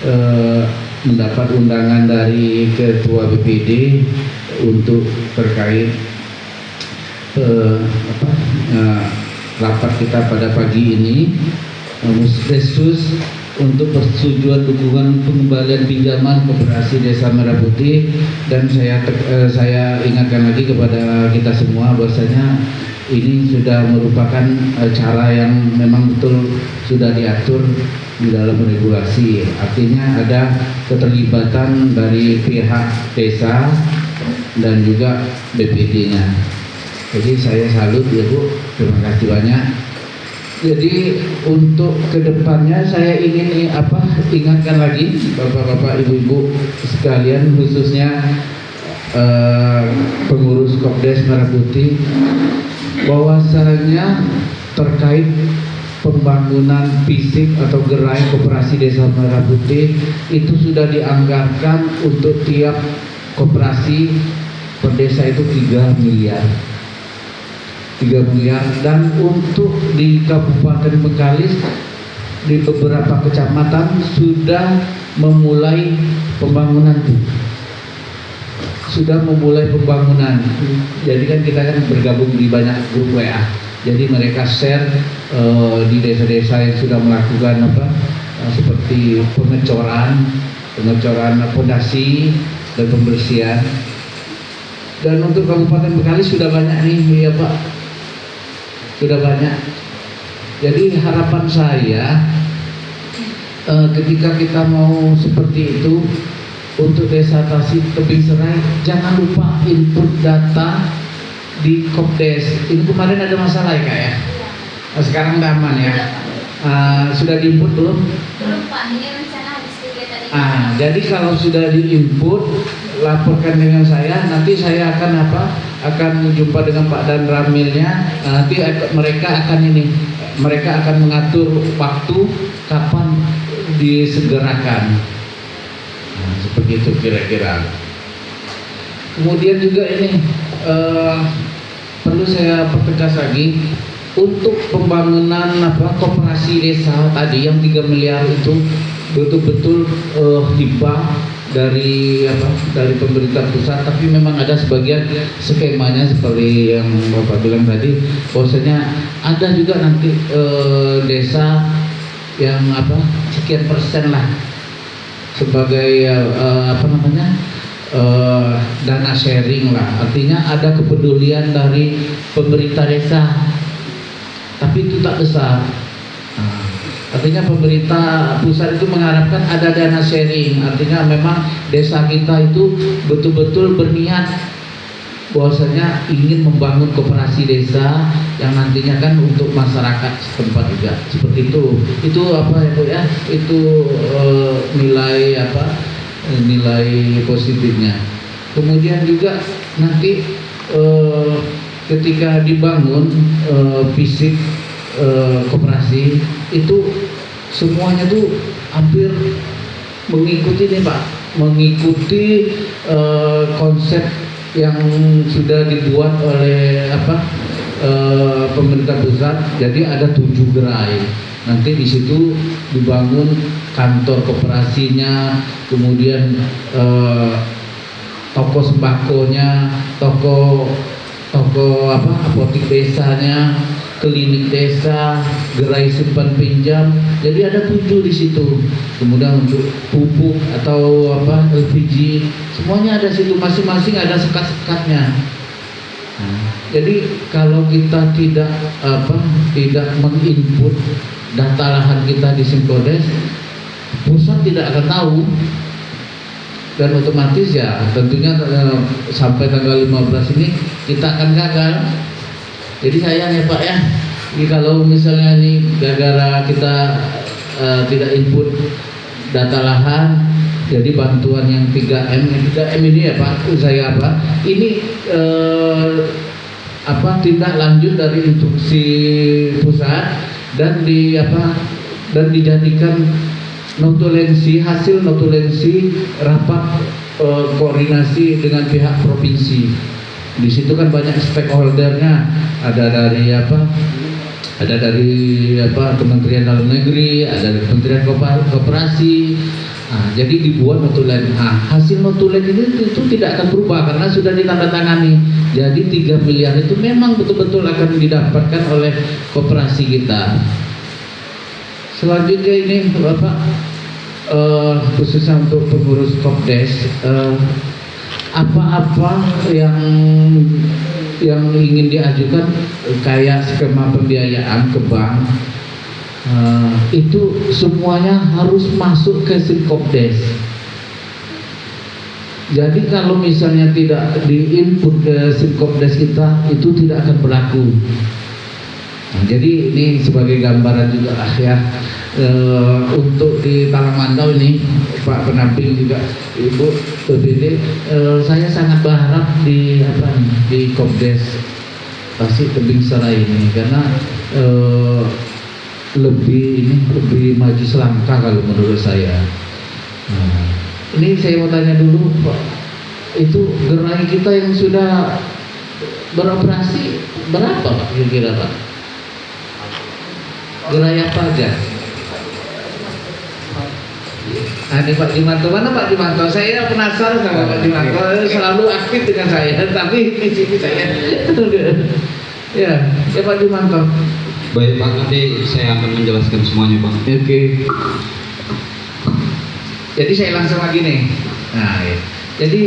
eh, mendapat undangan dari Ketua BPD untuk terkait apa, rapat kita pada pagi ini, Musdesus untuk persetujuan dukungan pengembalian pinjaman Koperasi Desa Merah Putih. Dan saya ingatkan lagi kepada kita semua bahwasanya ini sudah merupakan cara yang memang betul sudah diatur di dalam regulasi. Artinya ada keterlibatan dari pihak desa dan juga BPD-nya. Jadi saya salut ya Bu, terima kasih banyak. Jadi untuk kedepannya saya ingin ingatkan lagi Bapak-bapak, Ibu-ibu sekalian, khususnya pengurus Kopdes Merah Putih, bahwasanya terkait pembangunan fisik atau gerai Koperasi Desa Merah Putih itu sudah dianggarkan untuk tiap koperasi per desa itu 3 miliar. Dan untuk di Kabupaten Bengkalis di beberapa kecamatan sudah memulai pembangunan Jadi kan kita kan bergabung di banyak grup WA, jadi mereka share di desa-desa yang sudah melakukan seperti pengecoran fondasi dan pembersihan. Dan untuk Kabupaten Bengkalis sudah banyak nih ya Pak, sudah banyak. Jadi harapan saya ketika kita mau seperti itu untuk Desa Tasik Tebing Serai, jangan lupa input data di Kopdes. Ini kemarin ada masalah ya Kak ya? Sekarang udah aman ya? Sudah diinput belum? Belum Pak, ini rencana habis kegiatan ini. Jadi kalau sudah diinput, laporkan dengan saya. Nanti saya akan jumpa dengan Pak dan Ramilnya. Nanti mereka akan mengatur waktu kapan disegerakan. Seperti itu kira-kira. Kemudian juga ini perlu saya pertegas lagi untuk pembangunan koperasi desa tadi yang 3 miliar itu betul-betul hibah dari pemerintah pusat, tapi memang ada sebagian skemanya seperti yang Bapak bilang tadi, bahwasanya ada juga nanti desa yang sekian persen lah sebagai dana sharing lah. Artinya ada kepedulian dari pemerintah desa, tapi itu tak besar. Artinya pemerintah pusat itu mengharapkan ada dana sharing. Artinya memang desa kita itu betul-betul berniat bahwasanya ingin membangun koperasi desa yang nantinya kan untuk masyarakat setempat juga. Seperti itu. Itu ya Bu ya? Itu nilai positifnya. Kemudian juga nanti ketika dibangun fisik koperasi itu semuanya tuh hampir mengikuti konsep yang sudah dibuat oleh pemerintah pusat. Jadi ada 7 gerai. Nanti di situ dibangun kantor koperasinya, kemudian toko sembakonya, toko apotik desanya, klinik desa, gerai simpan pinjam. Jadi ada 7 di situ. Kemudian untuk pupuk atau LPG, semuanya ada situ, masing-masing ada sekat-sekatnya. Jadi kalau kita tidak menginput data lahan kita di Simkodes, pusat tidak akan tahu, dan otomatis ya tentunya sampai tanggal 15 ini kita akan gagal. Jadi sayang ya Pak ya, jadi kalau misalnya ini gara-gara kita tidak input data lahan, jadi bantuan yang 3M ini ya Pak, ini tindak lanjut dari instruksi pusat dan dijadikan hasil notulensi rapat koordinasi dengan pihak provinsi. Di situ kan banyak stakeholdernya, ada dari Kementerian Dalam Negeri, ada dari Kementerian Koperasi, Nah, jadi dibuat notulen. Nah, hasil notulen itu tidak akan berubah karena sudah ditandatangani. Jadi 3 miliar itu memang betul-betul akan didapatkan oleh koperasi kita. Selanjutnya ini Bapak, khususnya untuk pengurus Kopdes, apa-apa yang ingin diajukan kayak skema pembiayaan ke bank, itu semuanya harus masuk ke Kopdes. Jadi kalau misalnya tidak diinput ke Kopdes kita, itu tidak akan berlaku. Nah, jadi ini sebagai gambaran juga ya, untuk di Talamandau ini Pak Penamping juga Ibu PBD, saya sangat berharap di Kopdes pasti Tebing Serai ini karena lebih maju selangkah kalau menurut saya. Nah, ini saya mau tanya dulu Pak, itu gerai kita yang sudah beroperasi berapa Pak kira-kira Pak? Gerai apa aja? Nah, ini Pak Jumanto, mana Pak Jumanto? Saya penasaran sama Pak Jumanto, selalu aktif dengan saya, tapi di sini saya ya Pak Jumanto. Baik Pak, nanti saya akan menjelaskan semuanya Pak. Oke. Jadi saya langsung lagi nih. Nah, ya. Jadi